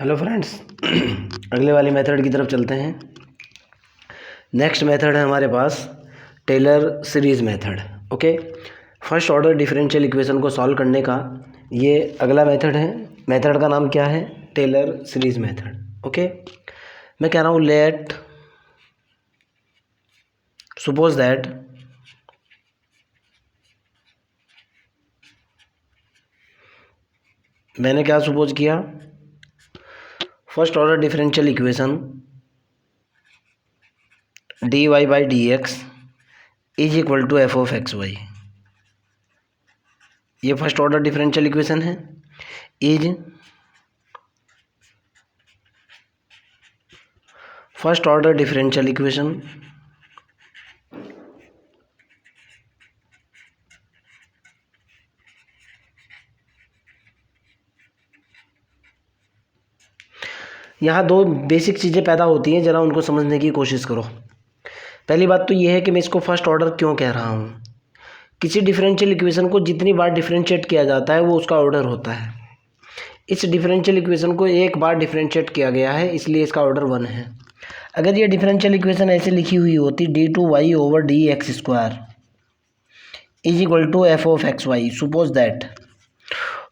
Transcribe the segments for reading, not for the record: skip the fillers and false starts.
Hello friends अगले वाली method की तरफ चलते हैं। नेक्स्ट मेथड है हमारे पास Taylor series method. Okay, first order differential equation को सॉल्व करने का ये अगला मेथड है। मेथड का नाम क्या है? Taylor series method. ओके, मैं कह रहा हूँ लेट सपोज दैट मैंने क्या सपोज किया? First order differential equation d Y by D x is equal to f of x y. ये फर्स्ट ऑर्डर डिफरेंशियल इक्वेशन है। Is first order differential equation यहाँ दो बेसिक चीज़ें पैदा होती हैं, ज़रा उनको समझने की कोशिश करो। पहली बात तो ये है कि मैं इसको फर्स्ट ऑर्डर क्यों कह रहा हूँ। किसी डिफरेंशियल इक्वेशन को जितनी बार डिफरेंशिएट किया जाता है वो उसका ऑर्डर होता है। इस डिफरेंशियल इक्वेशन को एक बार डिफरेंशिएट किया गया है, इसलिए इसका ऑर्डर 1 है। अगर ये डिफरेंशियल इक्वेशन ऐसे लिखी हुई होती d two y over d x square is equal to f of x y, suppose that,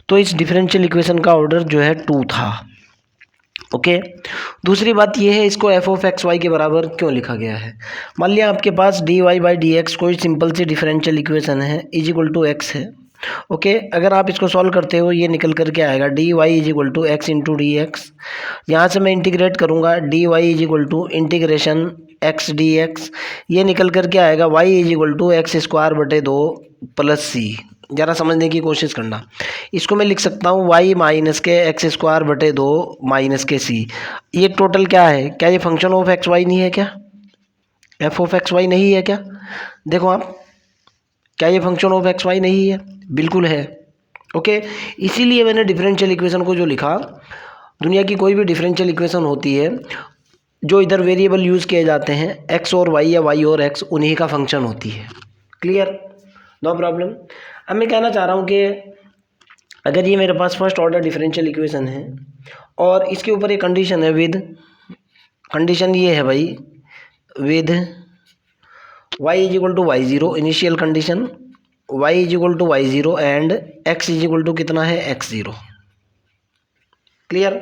तो इस डिफरेंशियल इक्वेशन का ऑर्डर जो है 2 था। ओके, दूसरी बात यह है इसको एफ ऑफ एक्स वाई के बराबर क्यों लिखा गया है। मान लिया आपके पास D Y by D X कोई सिंपल सी डिफरेंशियल इक्वेशन है, इज इक्वल टू एक्स है। ओके, अगर आप इसको सॉल्व करते हो ये निकल करके आएगा d y is equal to x into d x. यहाँ से मैं इंटीग्रेट करूँगा d y is equal to integration x d x, ये निकल करके आएगा y is equal to x square बटे 2 प्लस सी। ज़रा समझने की कोशिश करना। इसको मैं लिख सकता हूँ वाई माइनस के एक्स स्क्वायर बटे 2 माइनस के सी। ये टोटल क्या है? क्या ये फंक्शन ऑफ एक्स वाई नहीं है? क्या एफ ऑफ एक्स वाई नहीं है? क्या देखो आप, क्या ये फंक्शन ऑफ एक्स वाई नहीं है? बिल्कुल है। ओके, इसीलिए मैंने डिफरेंशियल इक्वेशन को जो लिखा, दुनिया की कोई भी डिफरेंशियल इक्वेशन होती है जो इधर वेरिएबल यूज़ किए जाते हैं एक्स और वाई या वाई और एक्स, उन्हीं का फंक्शन होती है। क्लियर? No problem. अब मैं कहना चाह रहा हूँ कि अगर ये मेरे पास फर्स्ट ऑर्डर डिफरेंशियल इक्वेशन है और इसके ऊपर एक कंडीशन है विद, कंडीशन ये है भाई, with y is equal to y zero, initial condition y is equal to y zero and x is equal to कितना है? X zero. क्लियर?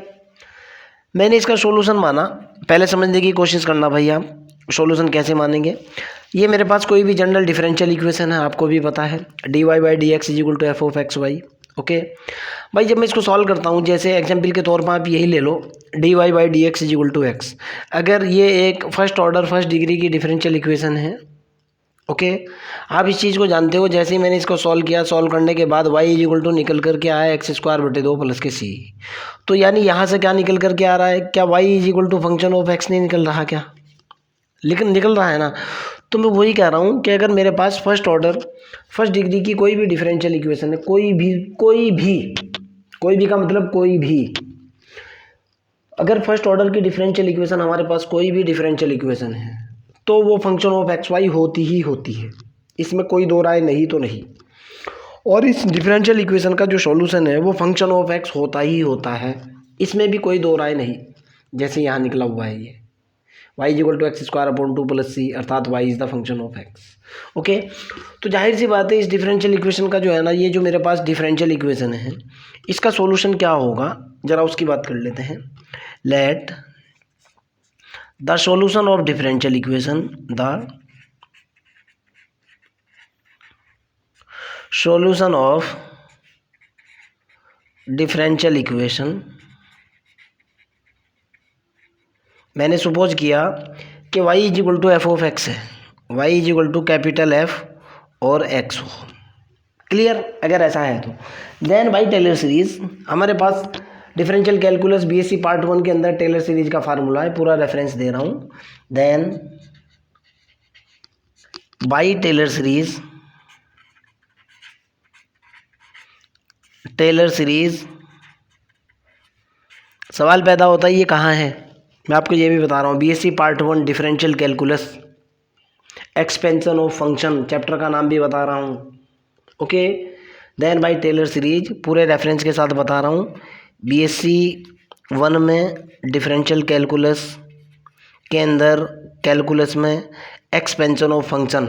मैंने इसका सॉल्यूशन माना। पहले समझने की कोशिश करना भाई, आप सॉल्यूशन कैसे मानेंगे। ये मेरे पास कोई भी जनरल डिफरेंशियल इक्वेशन है, आपको भी पता है, d Y by D x is equal to f of x y. Okay भाई, जब मैं इसको सॉल्व करता हूँ, जैसे एग्जांपल के तौर पर आप यही ले लो D Y by D x is equal to X. अगर ये एक फर्स्ट ऑर्डर फर्स्ट डिग्री की डिफरेंशियल इक्वेशन है, ओके, आप इस चीज़ को जानते हो। जैसे ही मैंने इसको सॉल्व किया, सॉल्व करने के बाद वाई इज इक्वल टू निकल करके आया एक्स स्क्वायर बटे 2 प्लस के सी। तो यानी यहाँ से क्या निकल करके आ रहा है? क्या y is equal to function of x नहीं निकल रहा? क्या लेकिन निकल रहा है ना। तो मैं वही कह रहा हूँ कि अगर मेरे पास फर्स्ट ऑर्डर फर्स्ट डिग्री की कोई भी डिफरेंशियल इक्वेशन है, कोई भी का मतलब कोई भी, अगर फर्स्ट ऑर्डर की डिफरेंशियल इक्वेशन हमारे पास कोई भी डिफरेंशियल इक्वेशन है तो वो फंक्शन ऑफ एक्स वाई होती ही होती है, इसमें कोई दो राय नहीं तो नहीं। और इस डिफरेंशियल इक्वेशन का जो सॉल्यूशन है वो फंक्शन ऑफ एक्स होता ही होता है, इसमें भी कोई दो राय नहीं। जैसे यहाँ निकला हुआ है ये Y is equal to x square upon 2 plus C, अर्थात Y is the function of X. Okay, तो जाहिर सी बात है इस डिफरेंशियल इक्वेशन का जो है ना, ये जो मेरे पास डिफरेंशियल इक्वेशन है, इसका सॉल्यूशन क्या होगा, ज़रा उसकी बात कर लेते हैं। Let the solution of differential equation, the solution of differential equation, मैंने सपोज किया कि y is equal to f of x है, y is equal to capital f और x हो। क्लियर? अगर ऐसा है तो देन बाई टेलर सीरीज, हमारे पास डिफरेंशियल कैलकुलस बीएससी पार्ट 1 के अंदर टेलर सीरीज का फार्मूला है, पूरा रेफरेंस दे रहा हूँ। Then by Taylor series, Taylor series, सवाल पैदा होता है ये कहाँ है, मैं आपको ये भी बता रहा हूँ। BSc part 1 differential calculus, expansion of function, chapter का नाम भी बता रहा हूँ। Okay, then by Taylor series, पूरे रेफरेंस के साथ बता रहा हूँ। बीएससी वन में डिफरेंशियल कैलकुलस के अंदर कैलकुलस में एक्सपेंशन ऑफ फंक्शन,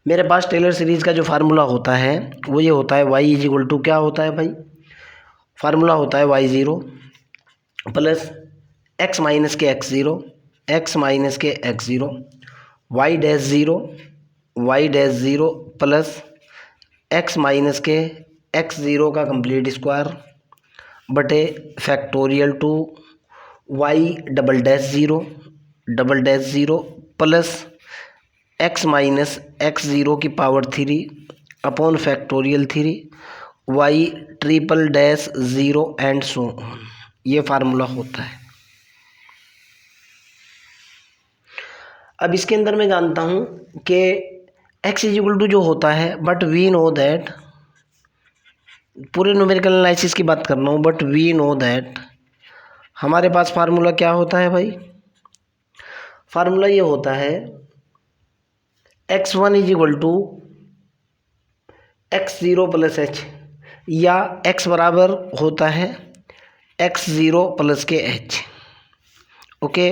मेरे पास टेलर सीरीज़ का जो फार्मूला होता है वो ये होता है वाई इज इक्वल टू, क्या होता है भाई, फार्मूला होता है Y zero plus X minus के एक्स ज़ीरो, एक्स माइनस के x zero, Y dash zero, Y dash zero plus X minus के एक्स ज़ीरो का कंप्लीट स्क्वायर बटे factorial two Y double dash zero, double dash zero plus X minus X zero की power three upon factorial three Y triple dash zero and so on, ये formula होता है। अब इसके अंदर मैं जानता हूँ कि एक्स इज इक्वल टू जो होता है, बट वी नो दैट, पूरे न्यूमेरिकल एनालिसिस की बात कर रहा हूँ, बट वी नो दैट हमारे पास फार्मूला क्या होता है भाई, फार्मूला ये होता है x one is equal to x zero plus h, या एक्स बराबर होता है x zero plus k h, okay,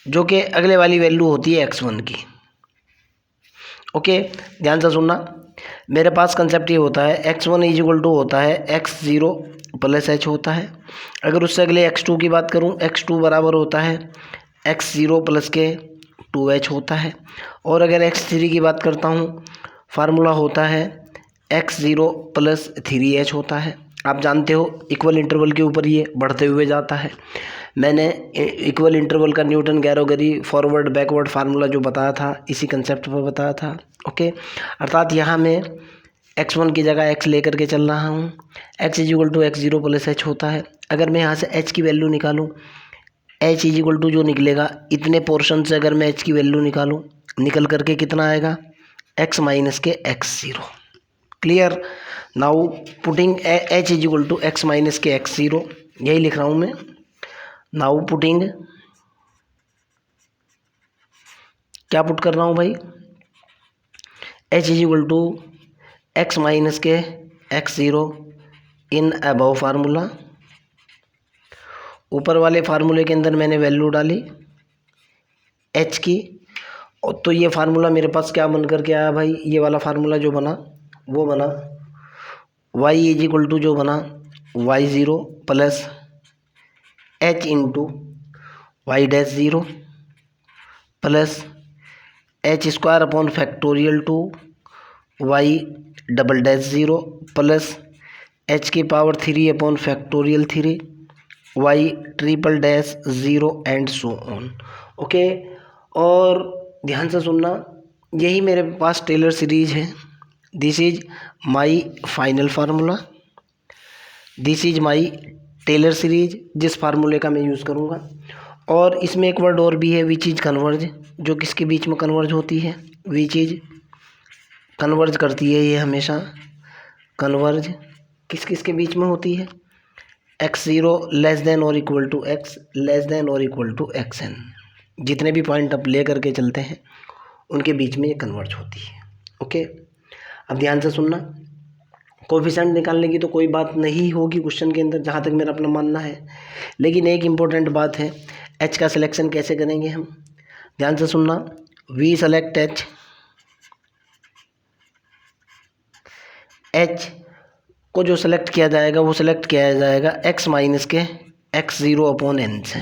जो कि अगले वाली वैल्यू होती है एक्स वन की। ओके, ध्यान से सुनना, मेरे पास कंसेप्ट ये होता है x one is equal to होता है एक्स ज़ीरो प्लस एच होता है। अगर उससे अगले एक्स टू की बात करूँ, एक्स टू बराबर होता है एक्स ज़ीरो प्लस के टू एच होता है। और अगर एक्स थ्री की बात करता हूँ, फार्मूला होता है x zero plus three H होता है। आप जानते हो इक्वल इंटरवल के ऊपर ये बढ़ते हुए जाता है। मैंने इक्वल इंटरवल का न्यूटन गैरोगरी फॉरवर्ड बैकवर्ड फार्मूला जो बताया था, इसी कंसेप्ट पर बताया था। ओके, अर्थात यहाँ मैं एक्स वन की जगह एक्स लेकर के चल रहा हूँ। X is equal to x zero plus h होता है। अगर मैं यहाँ से एच की वैल्यू निकालूँ, एच इज इक्वल टू जो निकलेगा, इतने पोर्शन से अगर मैं एच की वैल्यू निकालूँ, निकल करके कितना आएगा, एक्स माइनस के x zero. Clear, now putting h is equal to x minus के एक्स ज़ीरो, यही लिख रहा हूँ मैं। नाउ पुटिंग, क्या पुट कर रहा हूँ भाई, H is equal to x minus के x zero in above formula. ऊपर वाले फार्मूले के अंदर मैंने वैल्यू डाली एच की, और तो ये फार्मूला मेरे पास क्या बन कर के आया भाई, ये वाला फार्मूला जो बना वो बना वाई इज इक्वल टू जो बना Y zero plus H into Y dash zero plus H square upon factorial two Y double dash zero plus H की power three upon factorial three Y triple dash zero and so on. Okay, और ध्यान से सुनना, यही मेरे पास Taylor series है। This is my final formula, this is my Taylor series, जिस फार्मूले का मैं यूज़ करूँगा। और इसमें एक वर्ड और भी है, विच इज कन्वर्ज, जो किसके बीच में कन्वर्ज होती है, विच इज कन्वर्ज करती है ये हमेशा, कन्वर्ज किस किस के बीच में होती है, एक्स ज़ीरो लेस देन और equal to x, less than और इक्वल टू एक्स एन, जितने भी पॉइंट आप ले करके चलते हैं उनके बीच में ये कन्वर्ज होती है। ओके, अब ध्यान से सुनना, कोफिशिएंट निकालने की तो कोई बात नहीं होगी क्वेश्चन के अंदर, जहाँ तक मेरा अपना मानना है, लेकिन एक इम्पोर्टेंट बात है, एच का सिलेक्शन कैसे करेंगे हम। ध्यान से सुनना, वी सेलेक्ट एच, एच को जो सेलेक्ट किया जाएगा वो सेलेक्ट किया जाएगा एक्स माइनस के एक्स ज़ीरो अपॉन एन से।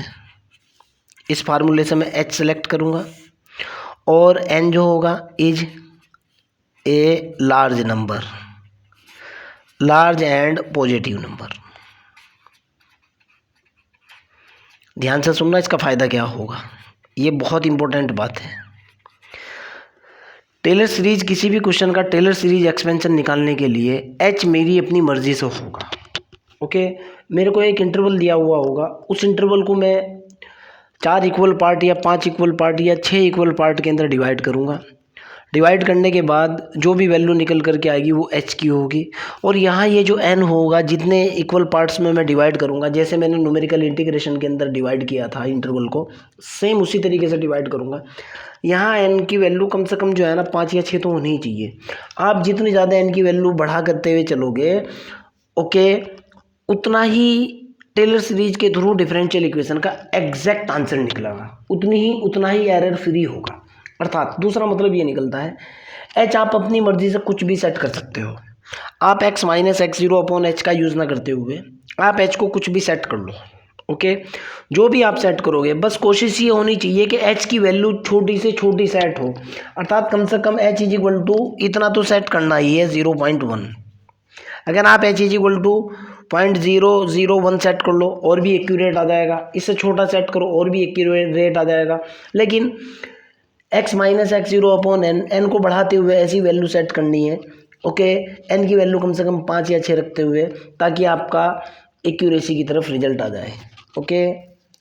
इस फार्मूले से मैं एच सेलेक्ट करूँगा, और एन जो होगा is a large number, large and positive number. ध्यान से सुनना, इसका फ़ायदा क्या होगा, ये बहुत इंपॉर्टेंट बात है। टेलर सीरीज, किसी भी क्वेश्चन का टेलर सीरीज एक्सपेंशन निकालने के लिए एच मेरी अपनी मर्जी से होगा। ओके, मेरे को एक इंटरवल दिया हुआ होगा, उस इंटरवल को मैं 4 इक्वल पार्ट या 5 इक्वल पार्ट या 6 इक्वल पार्ट के अंदर डिवाइड करूँगा। डिवाइड करने के बाद जो भी वैल्यू निकल करके आएगी वो एच की होगी। और यहाँ ये जो एन होगा, जितने इक्वल पार्ट्स में मैं डिवाइड करूँगा, जैसे मैंने न्यूमेरिकल इंटीग्रेशन के अंदर डिवाइड किया था इंटरवल को, सेम उसी तरीके से डिवाइड करूँगा। यहाँ एन की वैल्यू कम से कम जो है ना 5 या 6 तो होनी ही चाहिए। आप जितनी ज़्यादा एन की वैल्यू बढ़ा करते हुए चलोगे, ओके, उतना ही टेलर सीरीज के थ्रू डिफरेंशियल इक्वेशन का एग्जैक्ट आंसर निकलेगा, उतना ही एरर फ्री होगा। अर्थात दूसरा मतलब ये निकलता है, एच आप अपनी मर्जी से कुछ भी सेट कर सकते हो। आप x minus x zero upon H का यूज़ ना करते हुए आप h को कुछ भी सेट कर लो। ओके, जो भी आप सेट करोगे बस कोशिश ये होनी चाहिए कि h की वैल्यू छोटी से छोटी सेट हो, अर्थात कम से कम h इज इक्वल टू इतना तो सेट करना ही है 0.1। अगर आप h is equal to 0.001 set कर लो और भी एक्यूरेट आ जाएगा, इससे छोटा सेट करो और भी एक्यूरेट आ जाएगा। लेकिन x minus x zero upon n को बढ़ाते हुए ऐसी वैल्यू सेट करनी है। ओके, एन की वैल्यू कम से कम 5 या 6 रखते हुए, ताकि आपका एक्यूरेसी की तरफ रिजल्ट आ जाए। ओके,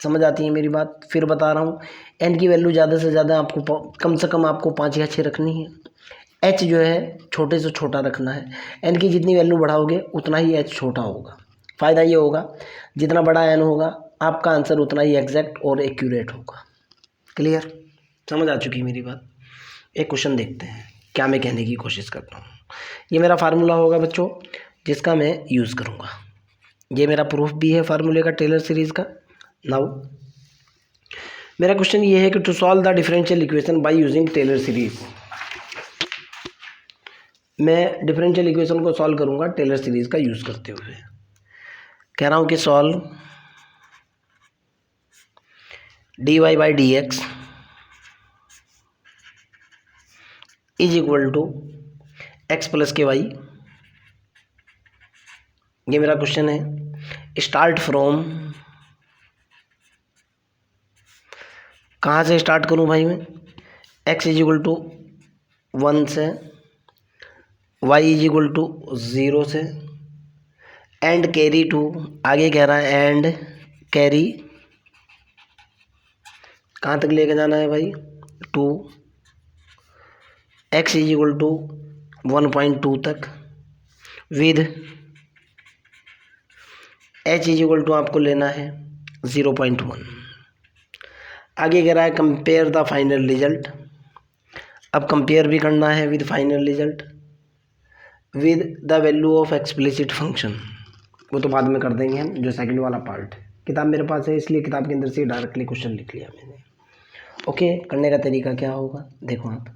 समझ आती है मेरी बात? फिर बता रहा हूँ, एन की वैल्यू ज़्यादा से ज़्यादा आपको कम से कम आपको 5 या 6 रखनी है। एच जो है छोटे से छोटा रखना है। एन की जितनी वैल्यू बढ़ाओगे उतना ही एच छोटा होगा। फ़ायदा ये होगा, जितना बड़ा एन होगा आपका आंसर उतना ही एग्जैक्ट और एक्यूरेट होगा। क्लियर? समझ आ चुकी मेरी बात? एक क्वेश्चन देखते हैं क्या मैं कहने की कोशिश करता हूँ। ये मेरा फार्मूला होगा बच्चों, जिसका मैं यूज़ करूँगा। ये मेरा प्रूफ भी है फार्मूले का टेलर सीरीज़ का। नाउ मेरा क्वेश्चन ये है कि to solve the differential equation by using Taylor series. मैं डिफरेंशियल इक्वेशन को सॉल्व करूँगा टेलर सीरीज़ का यूज़ करते हुए। कह रहा हूँ कि solve d Y by D x is equal to x plus के वाई। ये मेरा क्वेश्चन है। स्टार्ट फ्रॉम, कहाँ से स्टार्ट करूँ भाई मैं? एक्स इज इक्वल टू 1 से, वाई इज इक्वल टू 0 से, एंड कैरी टू, आगे कह रहा है एंड कैरी, कहाँ तक लेके जाना है भाई? 2, एक्स इज इक्वल टू 1.2 तक, with h is equal to आपको लेना है 0.1। आगे कह रहा है कंपेयर द फाइनल रिजल्ट। अब कंपेयर भी करना है with final result with the value of explicit function. वो तो बाद में कर देंगे हम, जो सेकंड वाला पार्ट है। किताब मेरे पास है इसलिए किताब के अंदर से डायरेक्टली क्वेश्चन लिख लिया मैंने। ओके, करने का तरीका क्या होगा देखो आप।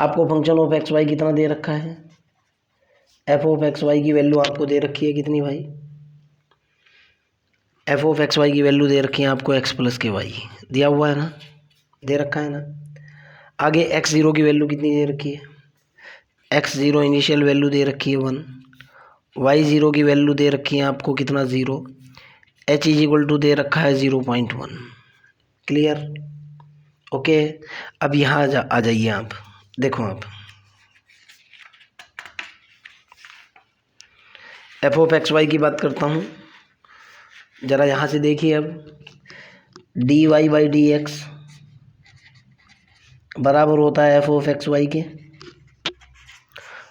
आपको फंक्शन ऑफ एक्स वाई कितना दे रखा है? एफ ऑफ एक्स वाई की वैल्यू आपको दे रखी है कितनी भाई? एफ ऑफ एक्स वाई की वैल्यू दे रखी है आपको एक्स प्लस के वाई, दिया हुआ है ना, दे रखा है ना। आगे एक्स ज़ीरो की वैल्यू कितनी दे रखी है? एक्स ज़ीरो इनिशियल वैल्यू दे रखी है 1, वाई ज़ीरो की वैल्यू दे रखी है आपको कितना 0, एच इज इक्वल टू दे रखा है 0.1। क्लियर? ओके, अब यहाँ आ जाइए आप, देखो आप एफ ऑफ एक्स वाई की बात करता हूँ, ज़रा यहाँ से देखिए। अब d Y by D x बराबर होता है एफ ऑफ एक्स वाई के,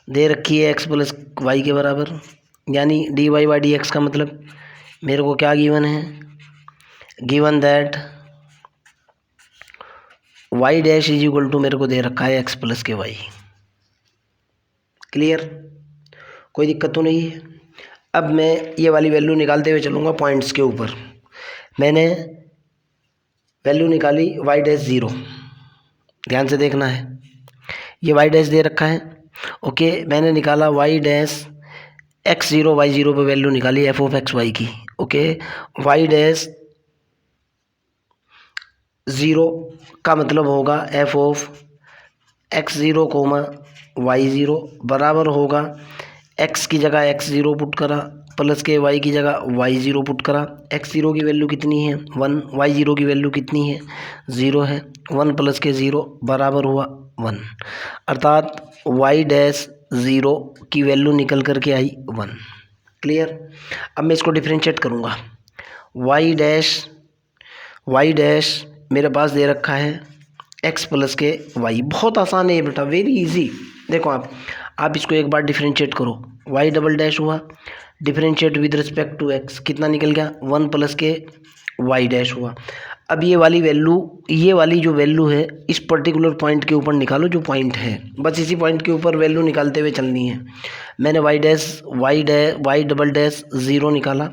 दे रखी है एक्स प्लस वाई के बराबर, यानी d Y by D x का मतलब मेरे को क्या गिवन है? Given that y dash is equal to मेरे को दे रखा है एक्स प्लस के वाई। क्लियर? कोई दिक्कत तो नहीं है? अब मैं ये वाली वैल्यू निकालते हुए चलूँगा पॉइंट्स के ऊपर। मैंने वैल्यू निकाली वाई डैश 0, ध्यान से देखना है, ये वाई डैश दे रखा है। ओके, मैंने निकाला वाई डैश एक्स 0 वाई 0 पे वैल्यू निकाली एफ ऑफ एक्स वाई की। ओके, वाई डैश 0 का मतलब होगा f of x 0 comma y 0 बराबर होगा एक्स की जगह एक्स 0 पुट करा प्लस के वाई की जगह वाई 0 पुट करा। एक्स 0 की वैल्यू कितनी है 1, वाई 0 की वैल्यू कितनी है 0 है, 1 प्लस के 0 बराबर हुआ 1, अर्थात वाई डैश 0 की वैल्यू निकल करके आई 1। क्लियर? अब मैं इसको डिफ्रेंशिएट करूँगा। वाई डैश मेरे पास दे रखा है एक्स प्लस के वाई, बहुत आसान है बेटा, वेरी इजी। देखो आप इसको एक बार डिफ्रेंशिएट करो, वाई डबल डैश हुआ, differentiate with respect to x, कितना निकल गया 1 प्लस के वाई डैश हुआ। अब ये वाली वैल्यू, ये वाली जो वैल्यू है इस पर्टिकुलर पॉइंट के ऊपर निकालो जो पॉइंट है, बस इसी पॉइंट के ऊपर वैल्यू निकालते हुए चलनी है। मैंने वाई डबल डैश ज़ीरो निकाला,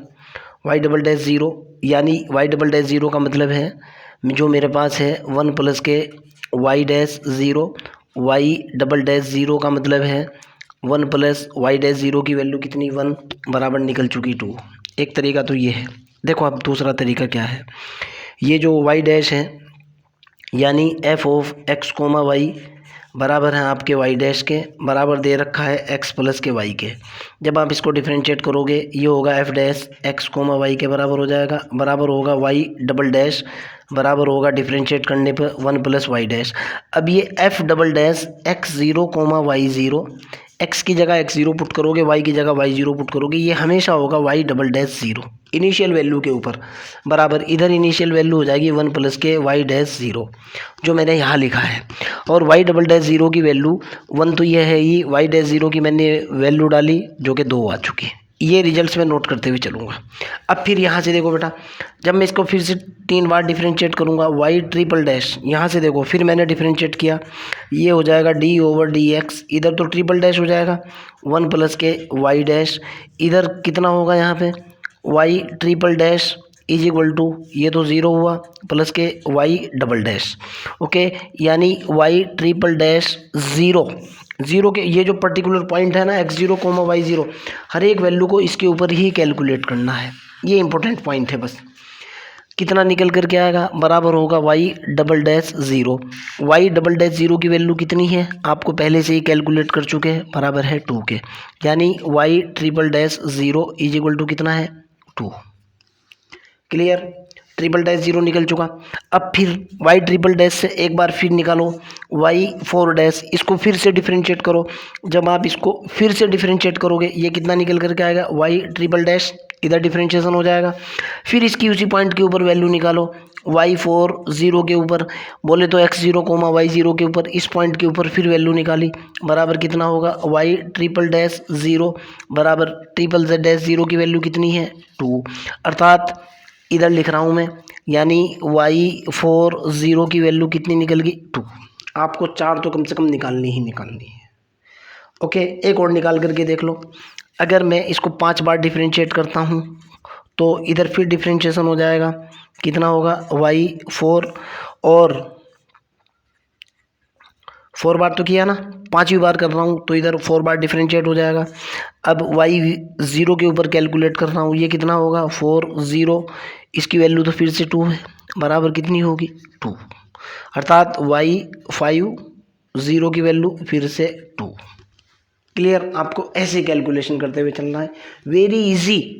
वाई डबल डैश ज़ीरो, यानी वाई डबल डैश ज़ीरो का मतलब है जो मेरे पास है 1 प्लस के y dash zero, y double dash zero का मतलब है 1 प्लस वाई डैश ज़ीरो की वैल्यू कितनी 1 बराबर निकल चुकी 2। एक तरीका तो ये है। देखो अब दूसरा तरीका क्या है, ये जो वाई डैश है यानी f of x comma y बराबर है आपके वाई डैश के, बराबर दे रखा है एक्स प्लस के वाई के। जब आप इसको डिफ्रेंशिएट करोगे ये होगा f dash x comma y के बराबर हो जाएगा, बराबर होगा वाई डबल डैश, बराबर होगा डिफ्रेंशिएट करने पर 1 प्लस वाई डैश। अब ये f double dash x zero comma Y zero, x की जगह एक्स ज़ीरो पुट करोगे, वाई की जगह वाई ज़ीरो पुट करोगे, ये हमेशा होगा y double dash zero initial value के ऊपर, बराबर इधर इनिशियल वैल्यू हो जाएगी 1 प्लस के वाई डैश ज़ीरो जो मैंने यहाँ लिखा है। और वाई डबल डैश ज़ीरो की वैल्यू 1 तो ये है ही, वाई डैश ज़ीरो की मैंने वैल्यू डाली जो कि 2 आ चुकी है। ये रिजल्ट्स में नोट करते हुए चलूँगा। अब फिर यहाँ से देखो बेटा, जब मैं इसको फिर से 3 बार डिफ्रेंशिएट करूँगा, वाई ट्रिपल डैश, यहाँ से देखो फिर मैंने डिफ्रेंशिएट किया, ये हो जाएगा डी ओवर डी एक्स, इधर तो ट्रिपल डैश हो जाएगा 1 प्लस के वाई डैश, इधर कितना होगा यहाँ पे Y triple dash is equal to, ये तो ज़ीरो हुआ, प्लस के वाई डबल डैश। ओके, यानी Y triple dash zero, zero के ये जो पर्टिकुलर पॉइंट है ना X zero comma Y zero, हर एक वैल्यू को इसके ऊपर ही कैलकुलेट करना है। ये इंपॉर्टेंट पॉइंट है बस। कितना निकल कर के आएगा, बराबर होगा y double dash zero. Y double dash zero की वैल्यू कितनी है आपको पहले से ही कैलकुलेट कर चुके हैं, बराबर है 2 के, यानी Y triple dash zero is equal to कितना है 2। क्लियर, ट्रिपल डैश ज़ीरो निकल चुका। अब फिर वाई ट्रिपल डैश से एक बार फिर निकालो वाई फोर डैश, इसको फिर से डिफ्रेंशिएट करो। जब आप इसको फिर से डिफ्रेंशिएट करोगे ये कितना निकल करके आएगा वाई ट्रिपल डैश, इधर डिफ्रेंशिएशन हो जाएगा। फिर इसकी उसी पॉइंट के ऊपर वैल्यू निकालो वाई फोर ज़ीरो के ऊपर, बोले तो x zero comma Y zero के ऊपर, इस पॉइंट के ऊपर फिर वैल्यू निकाली, बराबर कितना होगा वाई ट्रिपल डैश ज़ीरो, बराबर ट्रिपल डैश ज़ीरो की वैल्यू कितनी है 2, अर्थात इधर लिख रहा हूँ मैं, यानी वाई फोर ज़ीरो की वैल्यू कितनी निकल गई 2। आपको 4 तो कम से कम निकालनी ही निकालनी है। ओके, एक और निकाल करके देख लो। अगर मैं इसको 5 बार डिफ्रेंशिएट करता हूँ तो इधर फिर डिफ्रेंशिएशन हो जाएगा, कितना होगा वाई फोर, और 4 बार तो किया ना, 5वीं बार कर रहा हूँ तो इधर 4 बार डिफ्रेंशिएट हो जाएगा। अब वाई ज़ीरो के ऊपर कैलकुलेट कर रहा हूँ, ये कितना होगा 4 ज़ीरो, इसकी वैल्यू तो फिर से 2 है, बराबर कितनी होगी 2, अर्थात वाई 5 ज़ीरो की वैल्यू फिर से 2। क्लियर, आपको ऐसे कैलकुलेशन करते हुए चलना है, वेरी इजी।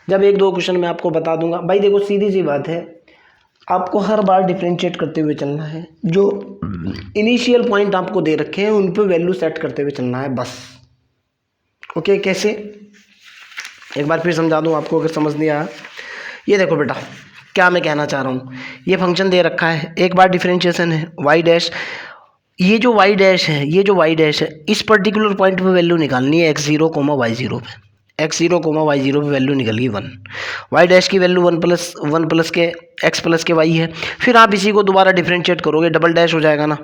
जब 1-2 क्वेश्चन मैं आपको बता दूंगा भाई, देखो सीधी सी बात है, आपको हर बार डिफ्रेंशिएट करते हुए चलना है, जो इनिशियल पॉइंट आपको दे रखे हैं उन पे वैल्यू सेट करते हुए चलना है बस। ओके, कैसे एक बार फिर समझा दूं आपको अगर समझ नहीं आया। ये देखो बेटा क्या मैं कहना चाह रहा हूँ, ये फंक्शन दे रखा है, एक बार डिफ्रेंशिएशन है वाई डैश, ये जो वाई डैश है, ये जो वाई डैश है, इस पर्टिकुलर पॉइंट पे वैल्यू निकालनी है x zero comma Y zero पे, X zero comma Y zero पे वैल्यू निकल गई 1, वाई डैश की वैल्यू 1 प्लस के एक्स प्लस के वाई है। फिर आप इसी को दोबारा डिफ्रेंशिएट करोगे, डबल डैश हो जाएगा ना,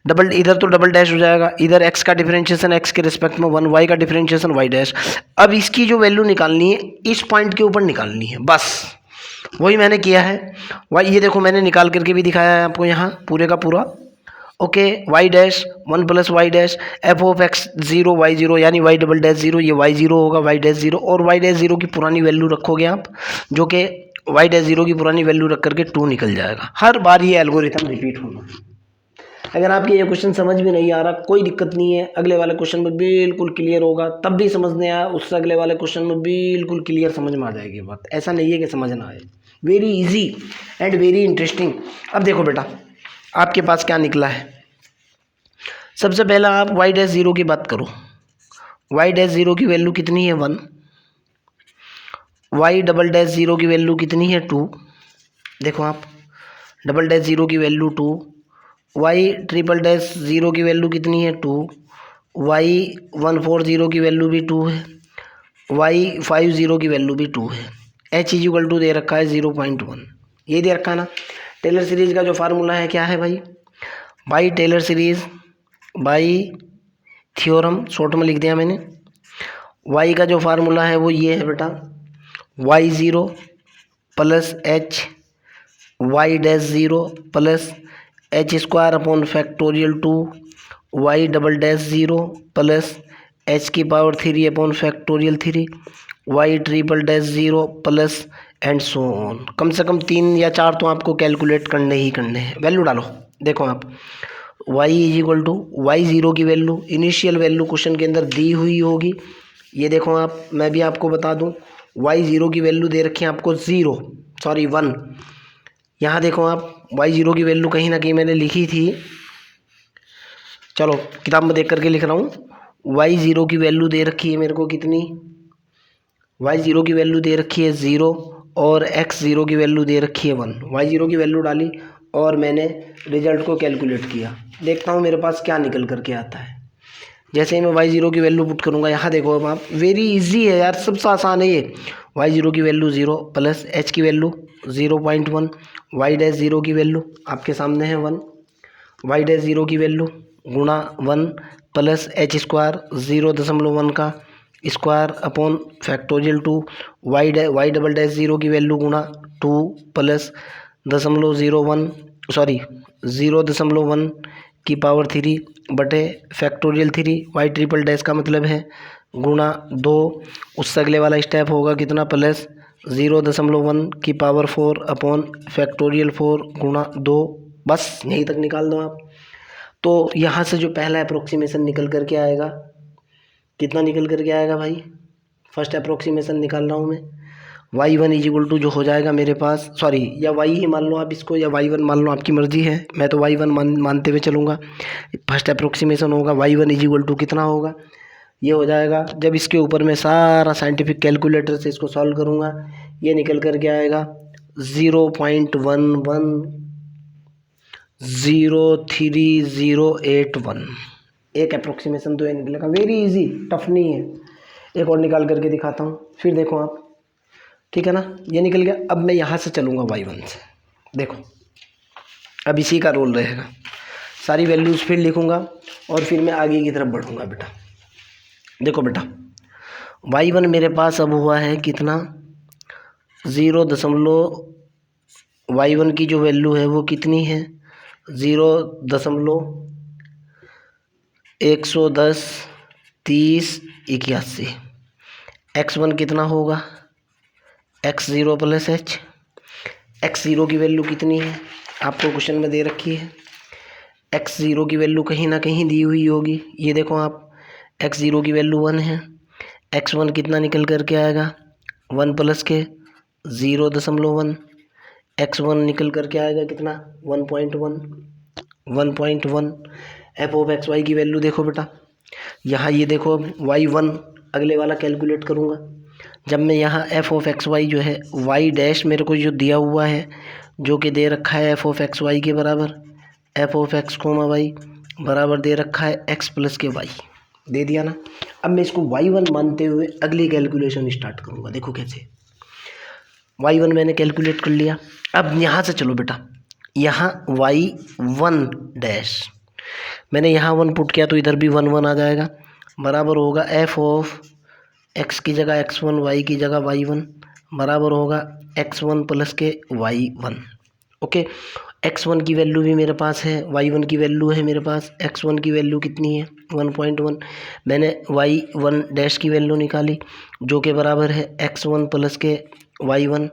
डबल इधर तो डबल डैश हो जाएगा, इधर एक्स का डिफरेंशिएशन एक्स के रिस्पेक्ट में 1, वाई का डिफरेंशिएशन वाई डैश। अब इसकी जो वैल्यू निकालनी है इस पॉइंट के ऊपर निकालनी है, बस वही मैंने किया है। वाई ये देखो मैंने निकाल करके भी दिखाया है आपको यहाँ पूरे का पूरा। Okay, y dash 1 plus y dash f of x zero y zero, यानी वाई डबल डैश ज़ीरो, ये वाई ज़ीरो होगा वाई डैश ज़ीरो, और वाई डैश ज़ीरो की पुरानी वैल्यू रखोगे आप, जो कि वाई डैश ज़ीरो की पुरानी वैल्यू रख करके 2 निकल जाएगा। हर बार ये एल्गोरिथम रिपीट होगा। अगर आपके ये क्वेश्चन समझ में नहीं आ रहा कोई दिक्कत नहीं है, अगले वाले क्वेश्चन में बिल्कुल क्लियर होगा, तब भी समझ नहीं आया उससे अगले वाले क्वेश्चन में बिल्कुल क्लियर समझ में आ जाएगी बात। ऐसा नहीं है कि समझ ना आए, very easy and very interesting. अब देखो बेटा आपके पास क्या निकला है, सबसे पहला आप वाई डैश ज़ीरो की बात करो, वाई डैश ज़ीरो की वैल्यू कितनी है 1, वाई डबल डैश ज़ीरो की वैल्यू कितनी है 2, देखो आप डबल डैश ज़ीरो की value 2, y triple dash zero की वैल्यू कितनी है 2, वाई 140 की वैल्यू भी 2 है, वाई 50 की वैल्यू भी 2 है। एच इज इक्वल टू दे रखा है 0.1, ये दे रखा है ना। टेलर सीरीज का जो फार्मूला है क्या है भाई, by Taylor series by theorem, short में लिख दिया मैंने। y का जो फार्मूला है वो ये है बेटा, y0 plus H Y dash zero plus H square upon factorial 2 Y double dash zero plus H की power 3 upon factorial 3 Y triple dash zero plus and so on. कम से कम 3 या 4 तो आपको कैलकुलेट करने ही करने हैं। वैल्यू डालो, देखो आप y is equal to y zero की वैल्यू, इनिशियल वैल्यू क्वेश्चन के अंदर दी हुई होगी। ये देखो आप, मैं भी आपको बता दूं, y0 की वैल्यू दे रखी है आपको 1। यहाँ देखो आप y0 की वैल्यू कहीं ना कहीं मैंने लिखी थी, चलो किताब में देख करके लिख रहा हूँ। y0 की वैल्यू दे रखी है मेरे को कितनी, y0 की वैल्यू दे रखी है 0 और x0 की वैल्यू दे रखी है 1। y0 की वैल्यू डाली और मैंने रिजल्ट को कैलकुलेट किया, देखता हूँ मेरे पास क्या निकल करके आता है। जैसे ही मैं y0 की वैल्यू पुट करूँगा, यहाँ देखो अब आप, वेरी इजी है यार, सबसे आसान है ये। y0 की वैल्यू 0 प्लस h की वैल्यू 0.1, y डैश 0 की वैल्यू आपके सामने है 1, y डैश 0 की वैल्यू गुणा 1 प्लस एच स्क्वायर 0.1 का square upon factorial 2 Y double dash 0 की वैल्यू गुणा 2 प्लस 0.1 की पावर 3 बटे फैक्टोरियल 3 वाई ट्रिपल डैश का मतलब है गुणा 2, उससे अगले वाला स्टेप होगा कितना, प्लस 0.1 की पावर 4 अपॉन फैक्टोरियल 4 गुणा 2। बस यहीं तक निकाल दो आप। तो यहाँ से जो पहला अप्रोक्सीमेशन निकल करके आएगा, कितना निकल करके आएगा भाई, फर्स्ट अप्रोक्सीमेशन निकाल रहा हूँ मैं, y1 इज इक्वल टू जो हो जाएगा मेरे पास, सॉरी या y ही मान लो आप इसको या y1 मान लो, आपकी मर्जी है, मैं तो y1 मानते हुए चलूँगा। फर्स्ट अप्रोक्सीमेशन होगा y1 इज इक्वल टू कितना होगा, ये हो जाएगा, जब इसके ऊपर मैं सारा साइंटिफिक कैलकुलेटर से इसको सॉल्व करूँगा, ये निकल करके आएगा 0.110381। एक अप्रोक्सीमेशन तो ये निकलेगा, वेरी इजी, टफ नहीं है। एक और निकाल करके दिखाता हूँ, फिर देखो आप, ठीक है ना, ये निकल गया। अब मैं यहाँ से चलूँगा y1 से, देखो अब इसी का रोल रहेगा, सारी वैल्यूज़ फिर लिखूँगा और फिर मैं आगे की तरफ बढ़ूँगा बेटा। देखो बेटा y1 मेरे पास अब हुआ है कितना, y1 की जो वैल्यू है वो कितनी है, 0.1103081। x1 कितना होगा, x0 प्लस एच। x0 की वैल्यू कितनी है आपको क्वेश्चन में दे रखी है, x0 की वैल्यू कहीं ना कहीं दी हुई होगी, ये देखो आप, x0 की वैल्यू 1 है, x1 कितना निकल करके आएगा, 1 प्लस के 0.1, x1 निकल करके आएगा कितना, 1.1 एफ ऑफ एक्स वाई की वैल्यू देखो बेटा, यहाँ ये देखो y1 अगले वाला कैलकुलेट करूँगा। जब मैं यहाँ एफ ऑफ एक्स वाई जो है y डैश मेरे को जो दिया हुआ है, जो कि दे रखा है एफ ऑफ एक्स वाई के बराबर, f of x comma y बराबर दे रखा है x प्लस के y, दे दिया ना। अब मैं इसको y1 मानते हुए अगली कैलकुलेशन स्टार्ट करूँगा, देखो कैसे। y1 मैंने कैलकुलेट कर लिया। अब यहाँ से चलो बेटा, यहाँ y1 डैश मैंने यहाँ 1 पुट किया तो इधर भी 1 आ जाएगा, बराबर होगा एफ ऑफ एक्स की जगह x1, y की जगह y1 बराबर होगा x1 प्लस के y1। ओके, x1 की वैल्यू भी मेरे पास है, y1 की वैल्यू है मेरे पास, x1 की वैल्यू कितनी है 1.1, मैंने y1 डैश की वैल्यू निकाली जो कि बराबर है x1 प्लस के y1।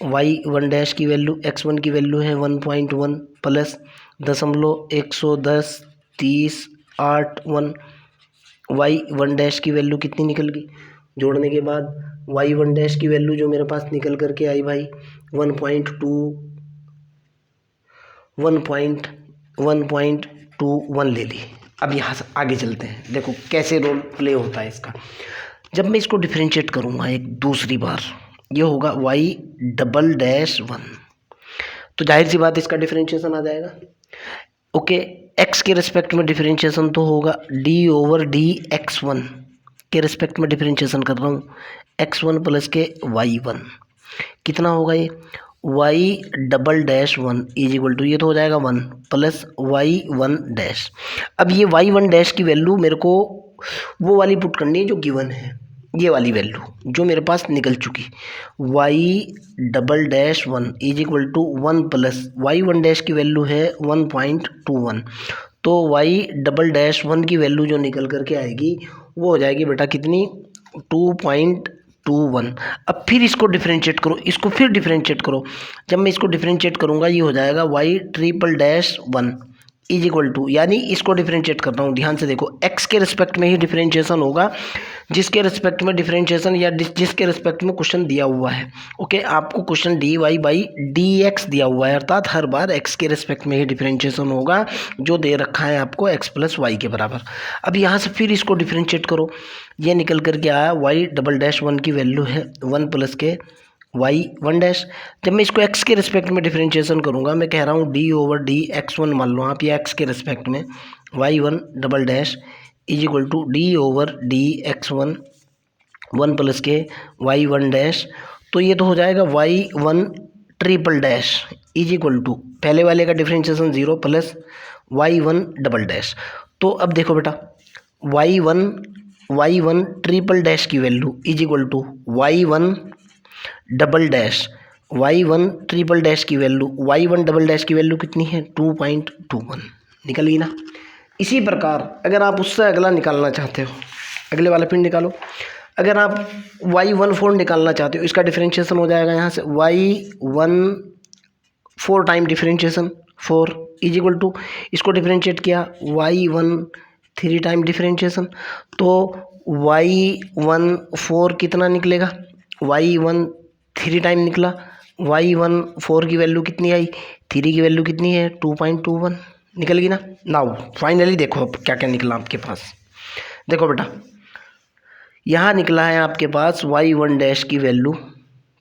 y1 डैश की वैल्यू, x1 की वैल्यू है 1.1 प्लस 0.1103081, y1 डैश की वैल्यू कितनी निकल गई, जोड़ने के बाद y1 डैश की वैल्यू जो मेरे पास निकल करके आई भाई 1.21 ले ली। अब यहाँ से आगे चलते हैं, देखो कैसे रोल प्ले होता है इसका। जब मैं इसको डिफरेंशिएट करूँगा एक दूसरी बार, ये होगा y1, तो जाहिर सी बात इसका डिफरेंशिएशन आ जाएगा। ओके, x के रिस्पेक्ट में डिफरेंशिएशन तो होगा d/dx1 के रिस्पेक्ट में डिफरेंशिएशन कर रहा हूँ, x1 प्लस के y1। कितना होगा ये y double dash one is equal to, ये तो हो जाएगा one plus y one dash. अब ये वाई वन डैश की वैल्यू मेरे को वो वाली पुट करनी है जो गिवन है, ये वाली वैल्यू जो मेरे पास निकल चुकी, y double dash one is equal to one plus y one dash की वैल्यू है 1.21, तो वाई डबल डैश वन की वैल्यू जो निकल करके आएगी वो हो जाएगी बेटा कितनी 2.21। अब फिर इसको डिफरेंशिएट करो, इसको फिर डिफरेंशिएट करो, जब मैं इसको डिफरेंशिएट करूँगा ये हो जाएगा y triple dash one is equal to, यानी इसको डिफरेंशिएट करता हूँ, ध्यान से देखो एक्स के रिस्पेक्ट में ही डिफरेंशिएशन होगा, जिसके रिस्पेक्ट में डिफरेंशिएशन या जिसके रिस्पेक्ट में क्वेश्चन दिया हुआ है। ओके, आपको question d Y by D x दिया हुआ है, अर्थात हर बार एक्स के रिस्पेक्ट में ही डिफरेंशिएशन होगा जो दे रखा है आपको एक्स प्लस वाई के बराबर। अब यहाँ से फिर इसको डिफरेंशिएट करो, ये निकल करके आया वाई डबल डैश वन की वैल्यू है वन प्लस के वाई वन डैश। जब मैं इसको एक्स के रिस्पेक्ट में डिफरेंशिएशन करूँगा, मैं कह रहा हूँ d over d x one मान लो आप, ये एक्स के रिस्पेक्ट में y one double dash is equal to d over d x one one plus के वाई वन डैश, तो ये तो हो जाएगा y one triple dash is equal to पहले वाले का differentiation zero plus y one double dash. तो अब देखो बेटा वाई वन ट्रिपल डैश की value is equal to Y one double dash, Y one triple dash की value, Y one double dash की वैल्यू कितनी है 2.21, निकल गई ना। इसी प्रकार अगर आप उससे अगला निकालना चाहते हो, अगले वाला फिर निकालो, अगर आप वाई वन फोर निकालना चाहते हो, इसका डिफरेंशिएशन हो जाएगा यहाँ से y one four time differentiation four is equal to, इसको डिफरेंशिएट किया y one three time differentiation, तो वाई वन फोर कितना निकलेगा, वाई वन थ्री टाइम निकला, वाई वन फोर की वैल्यू कितनी आई, थ्री की वैल्यू कितनी है 2.21, निकल गई ना। नाउ फाइनली देखो अब क्या क्या निकला आपके पास, देखो बेटा यहाँ निकला है आपके पास वाई वन डैश की वैल्यू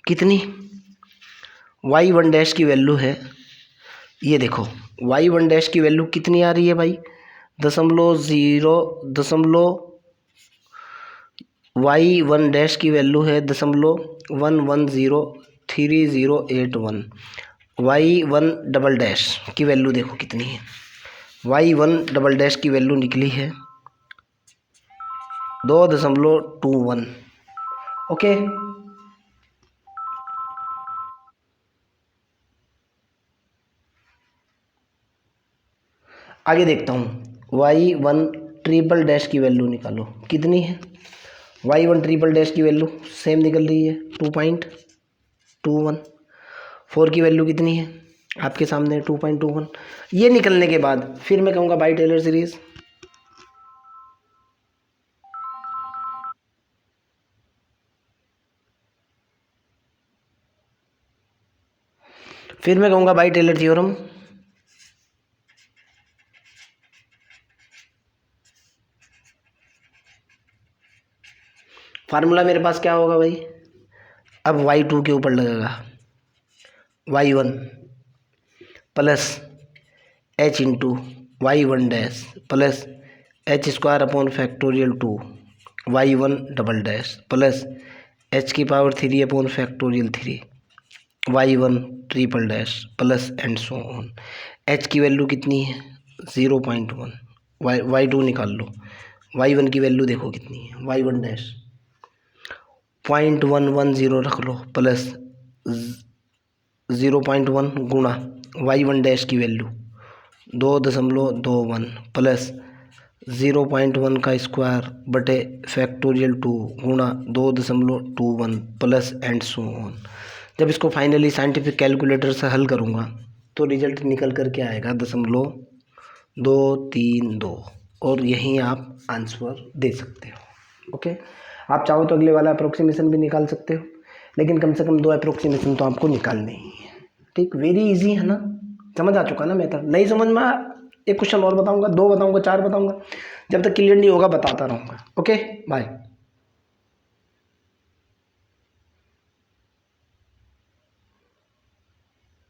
कितनी, वाई वन डैश की वैल्यू है, ये देखो वाई वन डैश की वैल्यू कितनी आ रही है भाई, वाई वन डैश की वैल्यू है 0.110308 वाई वन डबल डैश की वैल्यू देखो कितनी है, वाई वन डबल डैश की वैल्यू निकली है 2.21। ओके, आगे देखता हूँ, वाई वन ट्रिपल डैश की वैल्यू निकालो कितनी है, वाई वन ट्रिपल डैश की वैल्यू सेम निकल रही है 2.21, फोर की वैल्यू कितनी है आपके सामने 2.21। ये निकलने के बाद फिर मैं कहूँगा बाई टेलर सीरीज, फिर मैं कहूँगा बाई टेलर थ्योरम, फार्मूला मेरे पास क्या होगा भाई, अब वाई टू के ऊपर लगेगा Y one plus H into Y one dash plus H square upon factorial two Y one double dash plus H की power three upon factorial three Y one triple dash plus and so on. H की value कितनी है 0.1, Y two निकाल लो, Y one की value देखो कितनी है, वाई वन डैश 0.110 रख लो प्लस 0.1 गुणा वाई वन डैश की वैल्यू 2.21 प्लस 0.1 का स्क्वायर बटे फैक्टोरियल टू गुणा 2.21 प्लस एंड सो ऑन। जब इसको फाइनली साइंटिफिक कैलकुलेटर से हल करूँगा तो रिजल्ट निकल करके आएगा 0.232 और यहीं आप आंसर दे सकते हो। ओके, आप चाहो तो अगले वाला अप्रोक्सीमेशन भी निकाल सकते हो, लेकिन कम से कम 2 अप्रोक्सीमेशन तो आपको निकालने ही है। ठीक, वेरी इजी है ना, समझ आ चुका ना मेथड। नहीं समझ में एक क्वेश्चन और बताऊंगा, 2 बताऊंगा, 4 बताऊंगा, जब तक क्लियर नहीं होगा बताता रहूँगा। Okay bye.